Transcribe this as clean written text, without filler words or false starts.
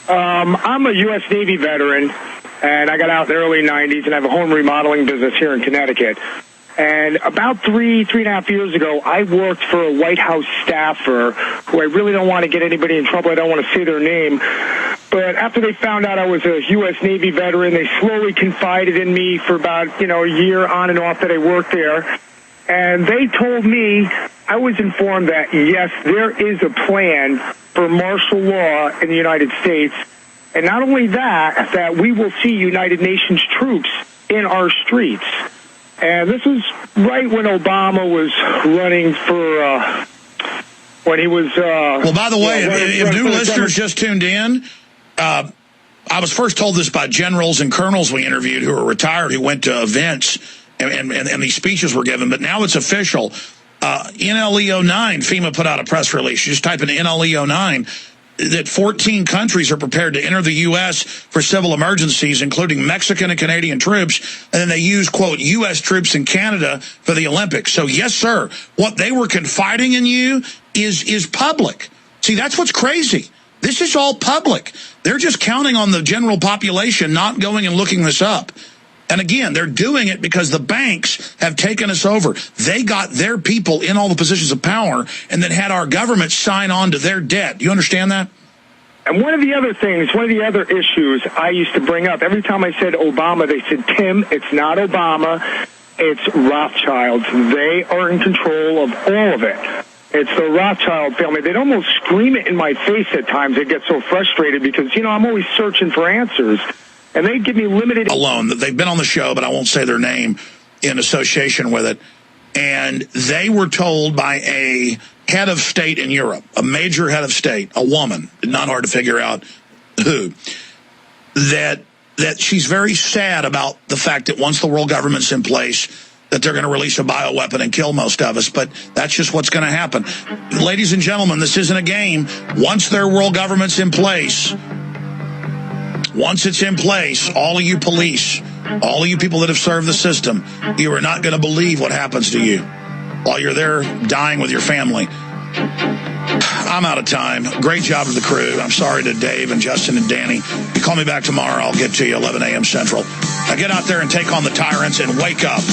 I'm a U.S. Navy veteran, and I got out in the early 90s, and I have a home remodeling business here in Connecticut. And about three and a half years ago, I worked for a White House staffer who I really don't want to get anybody in trouble. I don't want to say their name. But after they found out I was a U.S. Navy veteran, they slowly confided in me for about, a year on and off that I worked there. And they told me, I was informed that, yes, there is a plan for martial law in the United States. And not only that we will see United Nations troops in our streets. And this was right when Obama was running for, when he was... well, by the way, if new listeners just tuned in, I was first told this by generals and colonels we interviewed who are retired, who went to events, and these speeches were given, but now it's official. NLE09, FEMA put out a press release. You just type in NLE09, that 14 countries are prepared to enter the U.S. for civil emergencies, including Mexican and Canadian troops, and then they use, quote, U.S. troops in Canada for the Olympics. So, yes, sir, what they were confiding in you is public. See, that's what's crazy. This is all public. They're just counting on the general population not going and looking this up. And again, they're doing it because the banks have taken us over. They got their people in all the positions of power and then had our government sign on to their debt. Do you understand that? And one of the other issues I used to bring up, every time I said Obama, they said, Tim, it's not Obama, it's Rothschilds. They are in control of all of it. It's the Rothschild family. They'd almost scream it in my face at times. They get so frustrated because, I'm always searching for answers. And they give me limited... Alone. They've been on the show, but I won't say their name in association with it. And they were told by a head of state in Europe, a major head of state, a woman, not hard to figure out who, that she's very sad about the fact that once the world government's in place, that they're going to release a bioweapon and kill most of us. But that's just what's going to happen. Ladies and gentlemen, this isn't a game. Once their world government's in place... Once it's in place, all of you police, all of you people that have served the system, you are not going to believe what happens to you while you're there dying with your family. I'm out of time. Great job to the crew. I'm sorry to Dave and Justin and Danny. You call me back tomorrow, I'll get to you 11 a.m. Central. Now get out there and take on the tyrants and wake up.